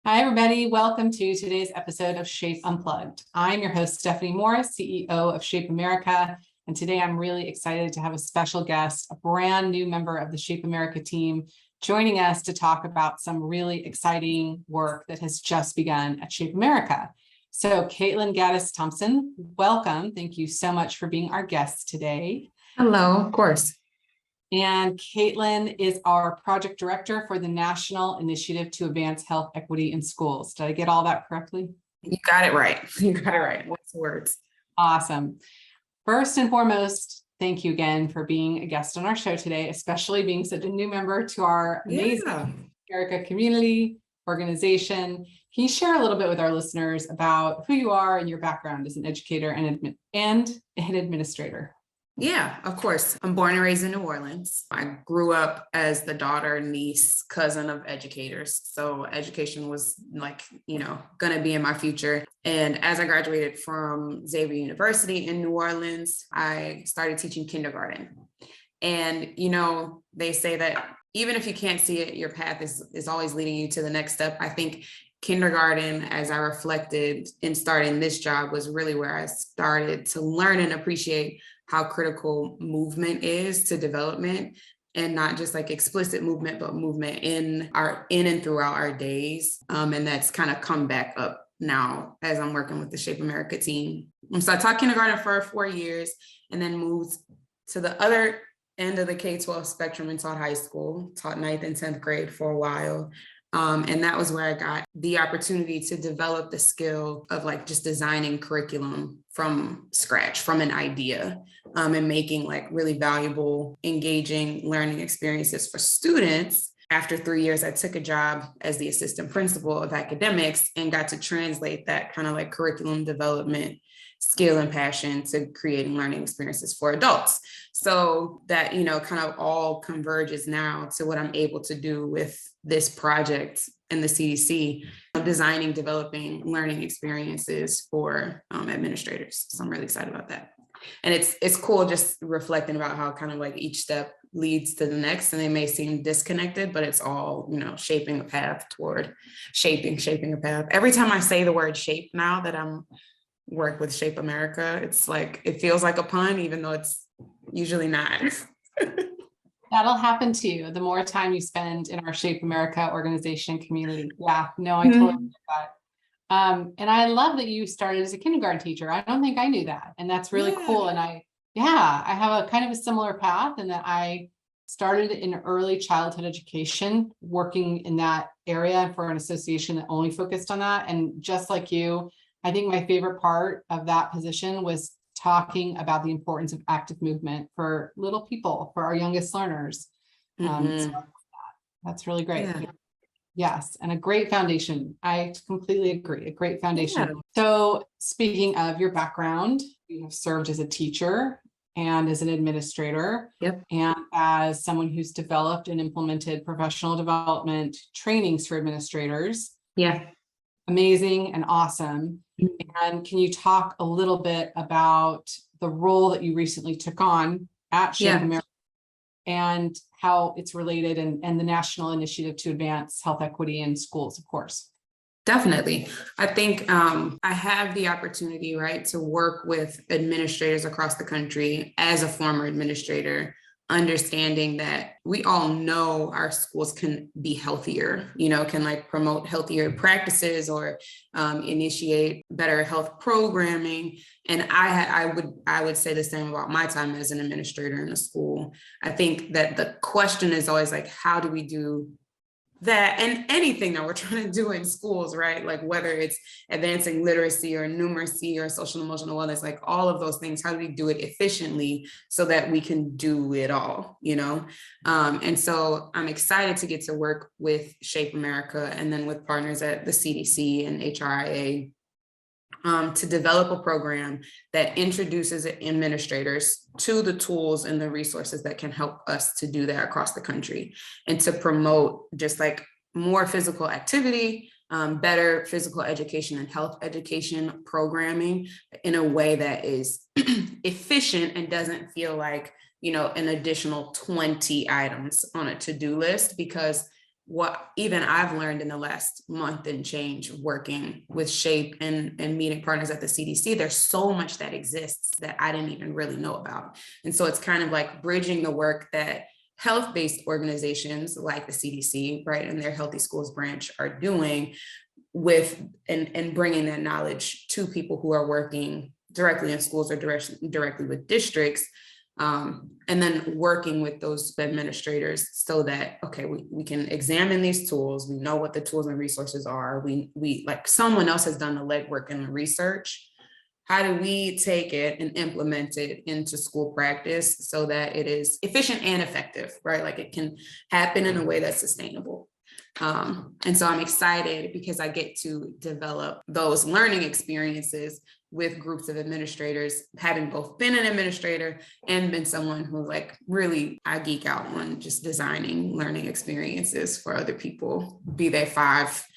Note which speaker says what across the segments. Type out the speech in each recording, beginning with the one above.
Speaker 1: Hi, everybody. Welcome to today's episode of Shape Unplugged. I'm your host, Stephanie Morris, CEO of Shape America. And today I'm really excited to have a special guest, a brand new member of the Shape America team, joining us to talk about some really exciting work that has just begun at Shape America. So Kaitlyn Gaddis-Thompson, welcome. Thank you so much for being our guest today.
Speaker 2: Hello, of course.
Speaker 1: And Kaitlyn is our project director for the National Initiative to Advance Health Equity in Schools. Did I get all that correctly?
Speaker 2: You got it right. You got it right. What's the words?
Speaker 1: Awesome. First and foremost, thank you again for being a guest on our show today, especially being such a new member to our amazing America community organization. Can you share a little bit with our listeners about who you are and your background as an educator and an administrator?
Speaker 2: Yeah, of course. I'm born and raised in New Orleans. I grew up as the daughter, niece, cousin of educators. So education was going to be in my future. And as I graduated from Xavier University in New Orleans, I started teaching kindergarten. And, they say that even if you can't see it, your path is always leading you to the next step. I think kindergarten, as I reflected in starting this job, was really where I started to learn and appreciate how critical movement is to development, and not just like explicit movement, but movement in and throughout our days. And that's kind of come back up now as I'm working with the Shape America team. So I taught kindergarten for 4 years and then moved to the other end of the K-12 spectrum and taught high school, taught 9th and 10th grade for a while. And that was where I got the opportunity to develop the skill of just designing curriculum from scratch, from an idea, and making really valuable, engaging learning experiences for students. After 3 years, I took a job as the assistant principal of academics and got to translate that kind of curriculum development skill and passion to creating learning experiences for adults. So that, kind of all converges now to what I'm able to do with this project in the CDC, designing, developing learning experiences for administrators. So I'm really excited about that. And it's cool just reflecting about how kind of each step leads to the next, and they may seem disconnected, but it's all, shaping a path toward shaping a path. Every time I say the word shape now that I'm work with Shape America, it's it feels like a pun, even though it's usually not.
Speaker 1: That'll happen to you the more time you spend in our Shape America organization community. Yeah, no, I totally get that. And I love that you started as a kindergarten teacher. I don't think I knew that. And that's really cool. And I have a kind of a similar path in that I started in early childhood education, working in that area for an association that only focused on that. And just like you, I think my favorite part of that position was talking about the importance of active movement for little people, for our youngest learners. So that's really great. Yeah. Yes, and a great foundation. I completely agree, a great foundation. Yeah. So speaking of your background, you have served as a teacher and as an administrator, and as someone who's developed and implemented professional development trainings for administrators.
Speaker 2: Yeah.
Speaker 1: Amazing and awesome. And can you talk a little bit about the role that you recently took on at Shape America and how it's related and the National Initiative to Advance Health Equity in Schools, of course?
Speaker 2: Definitely. I think I have the opportunity, to work with administrators across the country as a former administrator, understanding that we all know our schools can be healthier, can promote healthier practices or initiate better health programming. And I would say the same about my time as an administrator in a school. I think that the question is always how do we do that, and anything that we're trying to do in schools, right? Whether it's advancing literacy or numeracy or social and emotional wellness, all of those things, how do we do it efficiently so that we can do it all, And so I'm excited to get to work with Shape America and then with partners at the CDC and HRIA to develop a program that introduces administrators to the tools and the resources that can help us to do that across the country, and to promote just more physical activity, better physical education and health education programming in a way that is efficient and doesn't feel like, an additional 20 items on a to-do list, because what even I've learned in the last month and change working with SHAPE and meeting partners at the CDC, there's so much that exists that I didn't even really know about. And so it's kind of like bridging the work that health-based organizations like the CDC, right, and their Healthy Schools branch are doing with and bringing that knowledge to people who are working directly in schools or directly with districts, and then working with those administrators so that, okay, we can examine these tools. We know what the tools and resources are. We like someone else has done the legwork and the research. How do we take it and implement it into school practice so that it is efficient and effective, right? Like it can happen in a way that's sustainable. And so I'm excited because I get to develop those learning experiences with groups of administrators, having both been an administrator and been someone who like really, I geek out on just designing learning experiences for other people, be they 5,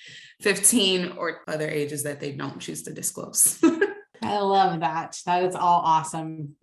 Speaker 2: 15, or other ages that they don't choose to disclose.
Speaker 1: I love that. That is all awesome.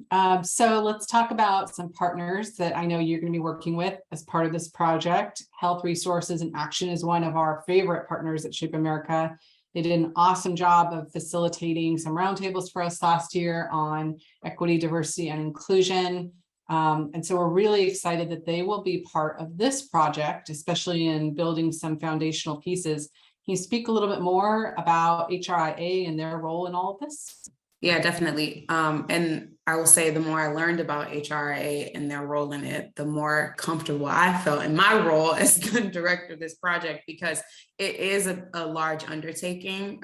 Speaker 1: So let's talk about some partners that I know you're going to be working with as part of this project. Health Resources in Action is one of our favorite partners at Shape America. They did an awesome job of facilitating some roundtables for us last year on equity, diversity, and inclusion. And so we're really excited that they will be part of this project, especially in building some foundational pieces. Can you speak a little bit more about HRIA and their role in all of this?
Speaker 2: Yeah, definitely. And I will say the more I learned about HRIA and their role in it, the more comfortable I felt in my role as the director of this project, because it is a large undertaking.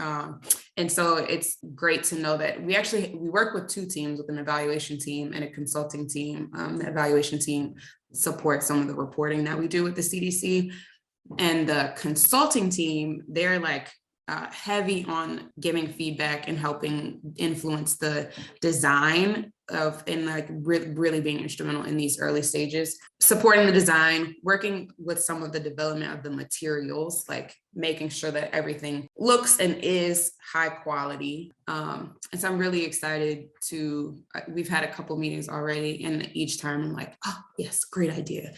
Speaker 2: And so it's great to know that we work with 2 teams, with an evaluation team and a consulting team. The evaluation team supports some of the reporting that we do with the CDC. And the consulting team, they're like heavy on giving feedback and helping influence the design of, and like really being instrumental in these early stages, supporting the design, working with some of the development of the materials, like making sure that everything looks and is high quality. And so I'm really excited we've had a couple meetings already, and each time I'm like, oh yes, great idea.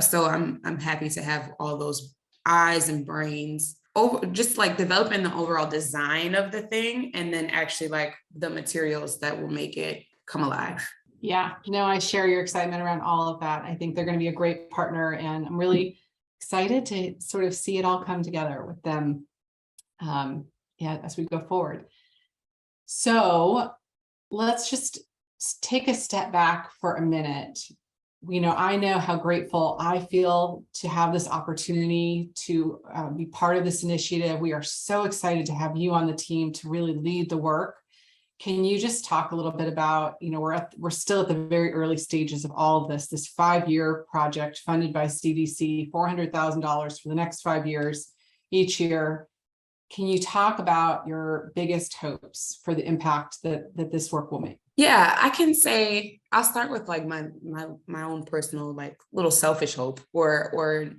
Speaker 2: So I'm happy to have all those eyes and brains over just like developing the overall design of the thing, and then actually like the materials that will make it come alive.
Speaker 1: Yeah, no, I share your excitement around all of that. I think they're going to be a great partner, and I'm really excited to sort of see it all come together with them. As we go forward. So let's just take a step back for a minute. I know how grateful I feel to have this opportunity to be part of this initiative. We are so excited to have you on the team to really lead the work. Can you just talk a little bit about, we're still at the very early stages of all of this 5-year project funded by CDC, $400,000 for the next 5 years each year. Can you talk about your biggest hopes for the impact that this work will make?
Speaker 2: Yeah, I can say I'll start with like my own personal like little selfish hope or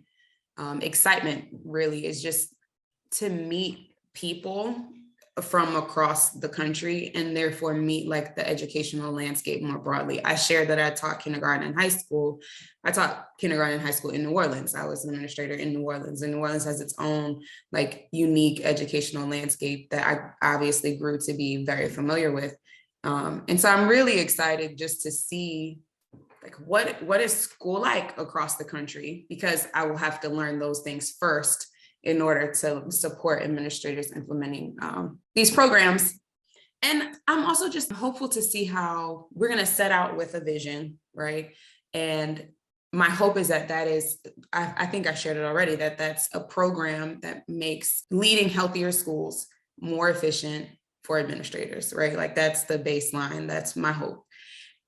Speaker 2: excitement. Really is just to meet people from across the country and therefore meet like the educational landscape more broadly. I shared that I taught kindergarten and high school. I taught kindergarten and high school in New Orleans. I was an administrator in New Orleans, and New Orleans has its own like unique educational landscape that I obviously grew to be very familiar with. And so I'm really excited just to see like what is school like across the country, because I will have to learn those things first in order to support administrators implementing these programs. And I'm also just hopeful to see how we're going to set out with a vision, right? And my hope is that I think I shared it already, that's a program that makes leading healthier schools more efficient for administrators, right? Like that's the baseline, that's my hope.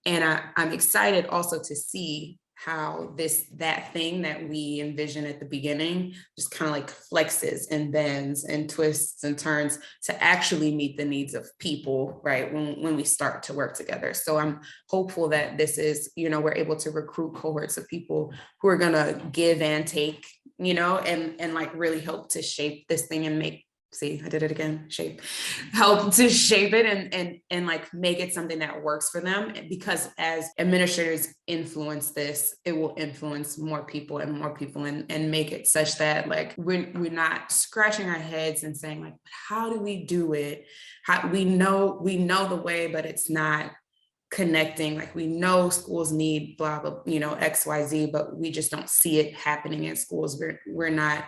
Speaker 2: And I'm excited also to see how that thing that we envision at the beginning just kind of like flexes and bends and twists and turns to actually meet the needs of people, right? When we start to work together. So I'm hopeful that this is, we're able to recruit cohorts of people who are gonna give and take, and like really help to shape this thing and make See, I did it again. Shape, help to shape it and like make it something that works for them. Because as administrators influence this, it will influence more people and make it such that like we're not scratching our heads and saying like, how do we do it? How we know the way, but it's not connecting. Like we know schools need blah blah, XYZ, but we just don't see it happening in schools. We're not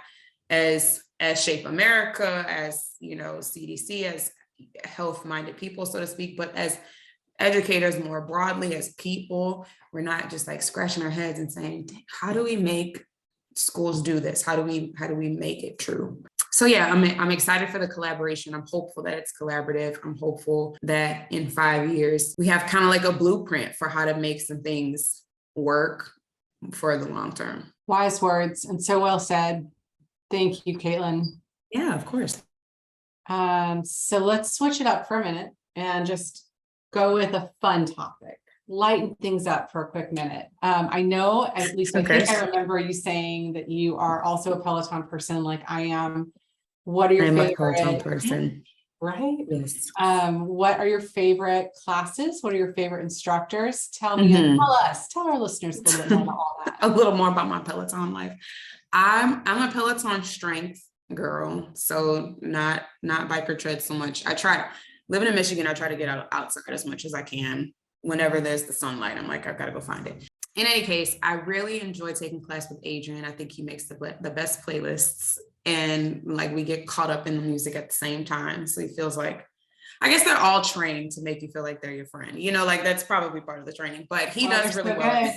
Speaker 2: as Shape America, as CDC, as health-minded people, so to speak, but as educators more broadly, as people, we're not just like scratching our heads and saying, how do we make schools do this? How do we make it true? So yeah, I'm excited for the collaboration. I'm hopeful that it's collaborative. I'm hopeful that in 5 years, we have kind of like a blueprint for how to make some things work for the long term.
Speaker 1: Wise words, and so well said. Thank you, Kaitlyn.
Speaker 2: Yeah, of course.
Speaker 1: So let's switch it up for a minute and just go with a fun topic. Lighten things up for a quick minute. I know, at least I think I remember you saying that you are also a Peloton person like I am. What are your favorite?
Speaker 2: I'm a Peloton person.
Speaker 1: Right?
Speaker 2: Yes.
Speaker 1: What are your favorite classes? What are your favorite instructors? Tell me, tell our listeners a little bit more about all that.
Speaker 2: A little more about my Peloton life. I'm a Peloton strength girl, so not bike or tread so much. I try, living in Michigan, I try to get outside as much as I can. Whenever there's the sunlight, I'm like, I've got to go find it. In any case, I really enjoy taking class with Adrian. I think he makes the best playlists, and like we get caught up in the music at the same time. So he feels like, I guess they're all trained to make you feel like they're your friend. Like that's probably part of the training, but he does really well.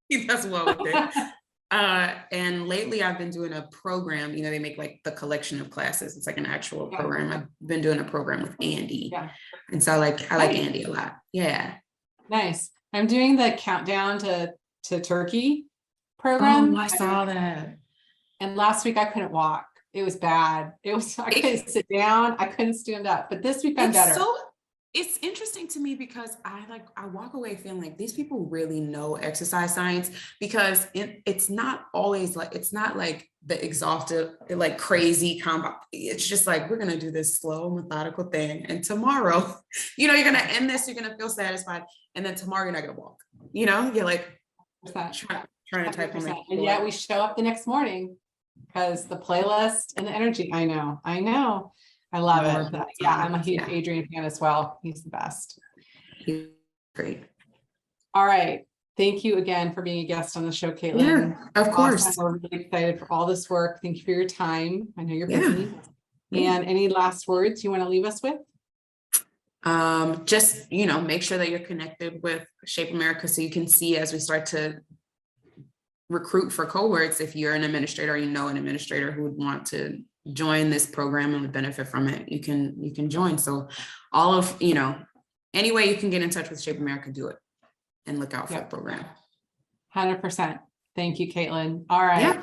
Speaker 2: He does well with it. And lately I've been doing a program, they make like the collection of classes. It's like an actual program. I've been doing a program with Andy. Yeah. And so I like Andy a lot. Yeah.
Speaker 1: Nice. I'm doing the countdown to Turkey program.
Speaker 2: Oh, I saw that.
Speaker 1: And last week I couldn't walk. It was bad. I couldn't sit down. I couldn't stand up. But this week I'm better.
Speaker 2: It's interesting to me because I walk away feeling like these people really know exercise science, because it's not always like, it's not like the exhaustive, like crazy combo. It's just like, we're going to do this slow, methodical thing. And tomorrow, you're going to end this, you're going to feel satisfied. And then tomorrow you're not going to walk, you're like trying to type on.
Speaker 1: And yet we show up the next morning because the playlist and the energy. I know. I love it. Yeah, I'm a huge Adrian fan as well. He's the best.
Speaker 2: He's great.
Speaker 1: All right. Thank you again for being a guest on the show, Kaitlyn.
Speaker 2: Yeah, of course.
Speaker 1: We're really excited for all this work. Thank you for your time. I know you're busy. Yeah. And any last words you want to leave us with?
Speaker 2: Just, make sure that you're connected with Shape America so you can see as we start to recruit for cohorts. If you're an administrator or an administrator who would want to join this program and would benefit from it, you can join. So all of, any way you can get in touch with Shape America, do it and look out for the program.
Speaker 1: 100%. Thank you, Kaitlyn. All right. Yeah.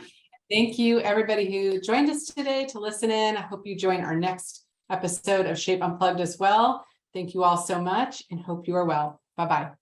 Speaker 1: Thank you everybody who joined us today to listen in. I hope you join our next episode of Shape Unplugged as well. Thank you all so much and hope you are well. Bye-bye.